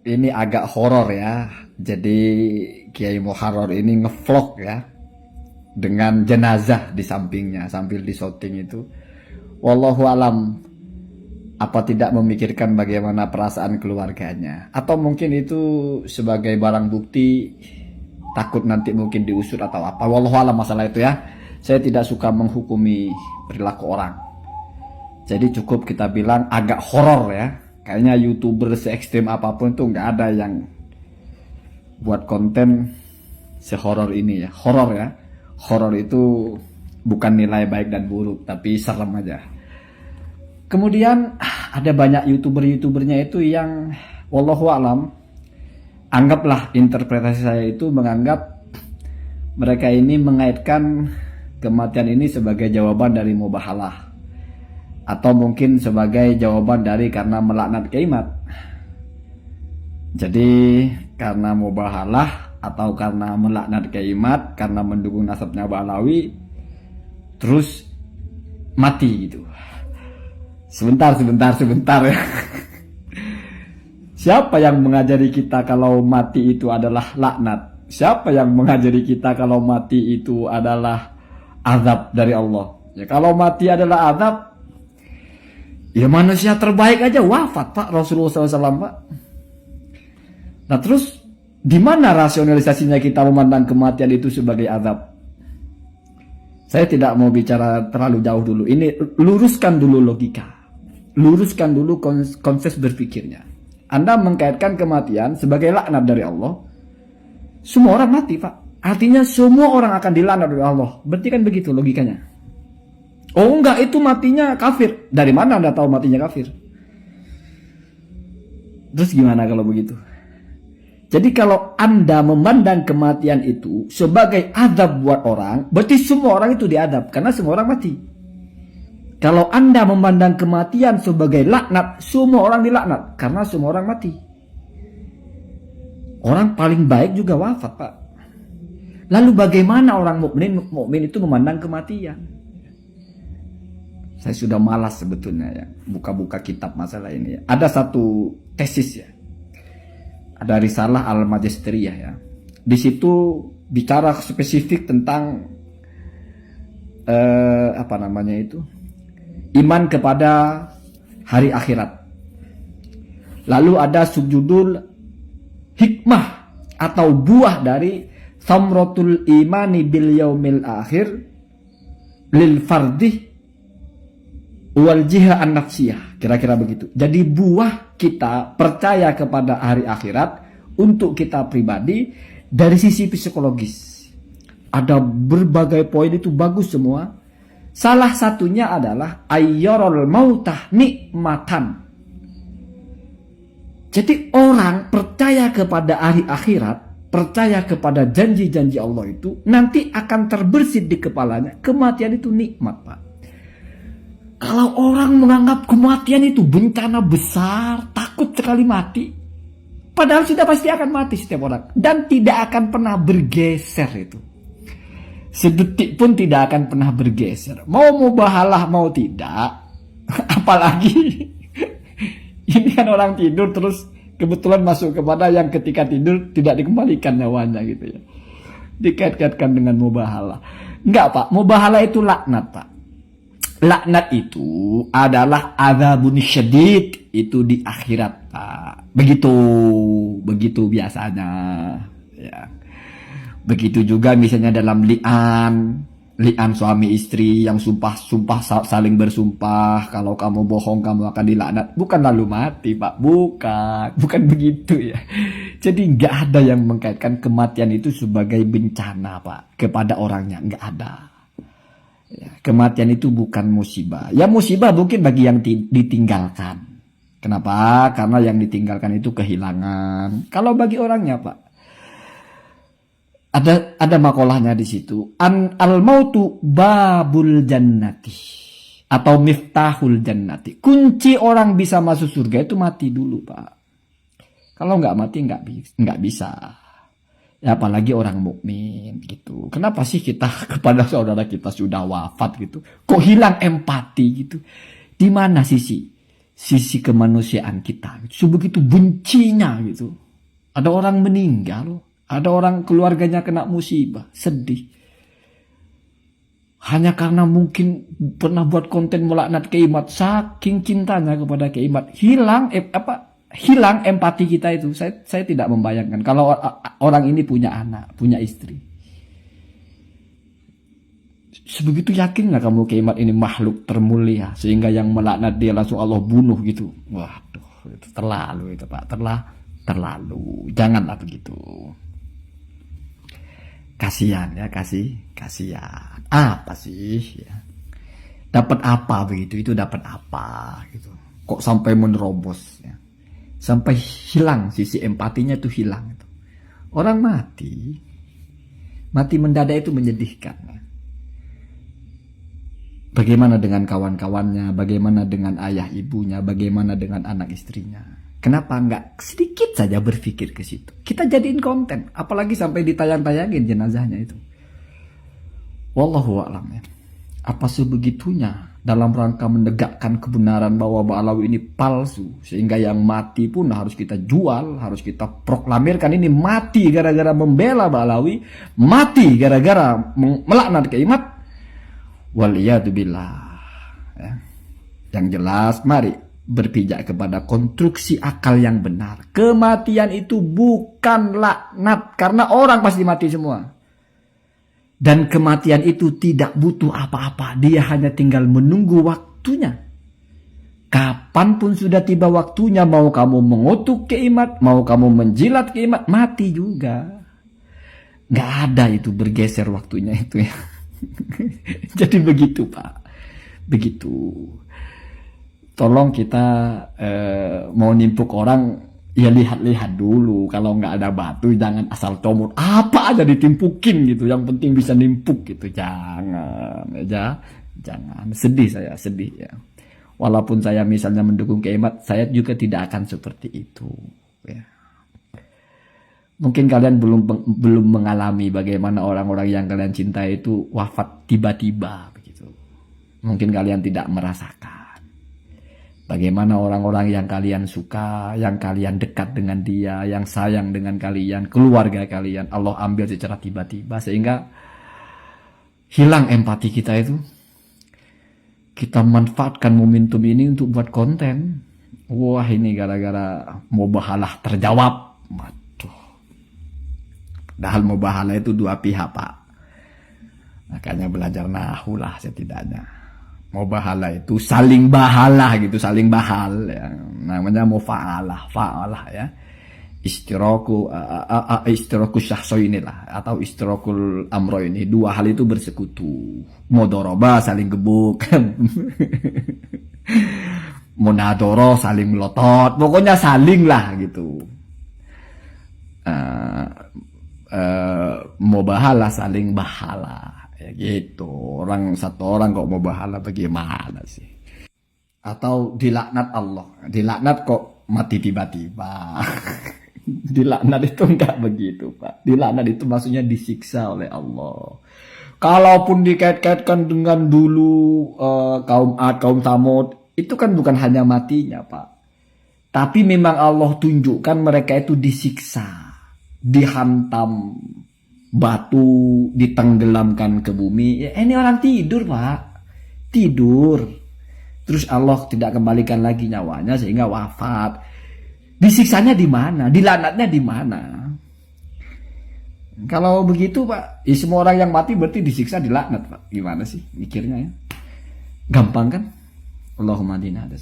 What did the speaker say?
Ini agak horor ya. Jadi Kiai Moharor ini ngevlog ya dengan jenazah di sampingnya sambil disyuting itu. Wallahu alam, apa tidak memikirkan bagaimana perasaan keluarganya, atau mungkin itu sebagai barang bukti takut nanti mungkin diusut atau apa. Wallahu alam masalah itu ya. Saya tidak suka menghukumi perilaku orang. Jadi cukup kita bilang agak horor ya. Kayaknya YouTuber se ekstrim apapun itu nggak ada yang buat konten sehoror ini ya. Horor ya. Horor itu bukan nilai baik dan buruk, tapi serem aja. Kemudian ada banyak YouTubernya itu yang wallahu alam, anggaplah interpretasi saya itu menganggap mereka ini mengaitkan kematian ini sebagai jawaban dari mubahalah, atau mungkin sebagai jawaban dari karena melaknat kiamat. Jadi karena mubahalah atau karena melaknat kiamat, karena mendukung nasabnya Ba'alawi, terus mati gitu. Sebentar ya. Siapa yang mengajari kita kalau mati itu adalah laknat? Siapa yang mengajari kita kalau mati itu adalah azab dari Allah? Ya kalau mati adalah azab, ya manusia terbaik aja wafat Pak, Rasulullah SAW Pak. Nah terus di mana rasionalisasinya kita memandang kematian itu sebagai azab? Saya tidak mau bicara terlalu jauh dulu. Ini luruskan dulu logika. Luruskan dulu konsep berpikirnya. Anda mengkaitkan kematian sebagai laknat dari Allah. Semua orang mati Pak. Artinya semua orang akan dilaknat oleh Allah. Berarti kan begitu logikanya. Oh enggak, itu matinya kafir. Dari mana Anda tahu matinya kafir? Terus gimana kalau begitu? Jadi kalau Anda memandang kematian itu sebagai azab buat orang, berarti semua orang itu diadab karena semua orang mati. Kalau Anda memandang kematian sebagai laknat, semua orang dilaknat karena semua orang mati. Orang paling baik juga wafat, Pak. Lalu bagaimana orang mukmin itu memandang kematian? Saya sudah malas sebetulnya ya buka-buka kitab masalah ini ya. Ada satu tesis ya. Ada risalah Al-Magisteriyah ya. Di situ bicara spesifik tentang apa namanya itu? Iman kepada hari akhirat. Lalu ada subjudul hikmah atau buah dari samratul imani bil yaumil akhir lil fardih wal jiha an nafsiyah. Kira-kira begitu. Jadi buah kita percaya kepada hari akhirat untuk kita pribadi dari sisi psikologis. Ada berbagai poin itu bagus semua. Salah satunya adalah ayyarul mautah nikmatan. Jadi orang percaya kepada hari akhirat, percaya kepada janji-janji Allah itu nanti akan terbersit di kepalanya. Kematian itu nikmat, Pak. Kalau orang menganggap kematian itu bencana besar, takut sekali mati, padahal sudah pasti akan mati setiap orang. Dan tidak akan pernah bergeser itu. Sedetik pun tidak akan pernah bergeser. Mau mubahalah mau tidak. Apalagi ini kan orang tidur terus kebetulan masuk kepada yang ketika tidur tidak dikembalikan nyawanya gitu ya. Dikait-kaitkan dengan mubahalah. Enggak Pak, mubahalah itu laknat Pak. Laknat itu adalah adzabun syadid, itu di akhirat Pak. Begitu biasanya ya. Begitu juga misalnya dalam li'an suami istri yang sumpah saling bersumpah kalau kamu bohong kamu akan dilaknat, bukan lalu mati Pak, bukan begitu ya. Jadi nggak ada yang mengkaitkan kematian itu sebagai bencana Pak kepada orangnya, nggak ada. Ya, kematian itu bukan musibah. Ya musibah mungkin bagi yang ditinggalkan. Kenapa? Karena yang ditinggalkan itu kehilangan. Kalau bagi orangnya Pak, ada makolahnya di situ. Al mautu babul jannati atau miftahul jannati. Kunci orang bisa masuk surga itu mati dulu Pak. Kalau nggak mati nggak bisa. Ya apalagi orang mukmin gitu. Kenapa sih kita kepada saudara kita sudah wafat gitu, kok hilang empati gitu? Di mana sisi sisi kemanusiaan kita. Sebegitu bencinya gitu. Ada orang meninggal, ada orang keluarganya kena musibah, sedih. Hanya karena mungkin pernah buat konten melaknat Kiai Mat, saking cintanya kepada Kiai Mat, hilang empati kita itu. Saya tidak membayangkan kalau orang ini punya anak, punya istri. Sebegitu yakin nggak kamu Kiai Mat ini makhluk termulia sehingga yang melaknat dia langsung Allah bunuh gitu? Waduh, itu terlalu itu Pak, terlalu. Janganlah begitu. Kasihan ya, kasihan. Apa sih ya? Dapat apa begitu? Itu dapat apa gitu? Kok sampai menerobos ya? Sampai hilang sisi empatinya itu hilang itu. Orang mati mendadak itu menyedihkan. Ya. Bagaimana dengan kawan-kawannya? Bagaimana dengan ayah ibunya? Bagaimana dengan anak istrinya? Kenapa nggak sedikit saja berpikir ke situ? Kita jadiin konten, apalagi sampai ditayang-tayangin jenazahnya itu. Wallahu a'lam ya. Apa sebegitunya dalam rangka menegakkan kebenaran bahwa Mbak Alawi ini palsu, sehingga yang mati pun harus kita jual, harus kita proklamirkan ini mati gara-gara membela Mbak Alawi, mati gara-gara melaknat Kiai Mat. Waliyadzubillah ya. Yang jelas mari berpijak kepada konstruksi akal yang benar. Kematian itu bukan laknat, karena orang pasti mati semua. Dan kematian itu tidak butuh apa-apa, dia hanya tinggal menunggu waktunya. Kapanpun sudah tiba waktunya, mau kamu mengutuk Kiai Mat, mau kamu menjilat Kiai Mat, mati juga. Gak ada itu bergeser waktunya itu ya. Jadi begitu Pak, begitu. Tolong kita mau nimpuk orang ya lihat-lihat dulu. Kalau nggak ada batu jangan asal comot, apa aja ditimpukin gitu. Yang penting bisa nimpuk gitu. Jangan ya, jangan. Sedih ya. Walaupun saya misalnya mendukung Kiai Mat, saya juga tidak akan seperti itu ya. Mungkin kalian belum mengalami bagaimana orang-orang yang kalian cintai itu wafat tiba-tiba begitu. Mungkin kalian tidak merasakan bagaimana orang-orang yang kalian suka, yang kalian dekat dengan dia, yang sayang dengan kalian, keluarga kalian, Allah ambil secara tiba-tiba sehingga hilang empati kita itu. Kita manfaatkan momentum ini untuk buat konten. Wah, ini gara-gara mubahalah terjawab. Padahal mubahalah itu dua pihak Pak. Makanya belajar nahu lah setidaknya. Mubahalah itu saling bahalah gitu, saling bahal ya. Namanya fa'alah ya. Istiraku syahso inilah, atau istirakul amro ini. Dua hal itu bersekutu. Modoroba saling gebuk. Monadoro saling melotot. Pokoknya saling lah gitu. Mau bahala saling bahala ya gitu. Satu orang kok mau bahala bagaimana sih? Atau dilaknat Allah, dilaknat kok mati tiba-tiba. Dilaknat itu enggak begitu Pak. Dilaknat itu maksudnya disiksa oleh Allah. Kalaupun dikait-kaitkan dengan dulu kaum Ad, kaum Tsamud, itu kan bukan hanya matinya Pak, tapi memang Allah tunjukkan mereka itu disiksa, dihantam batu, ditenggelamkan ke bumi. Ya, ini orang tidur Pak, tidur. Terus Allah tidak kembalikan lagi nyawanya sehingga wafat. Disiksanya di mana? Dilaknatnya di mana? Kalau begitu Pak, ya semua orang yang mati berarti disiksa, dilaknat Pak. Gimana sih mikirnya ya? Gampang kan? Allahumma dina ada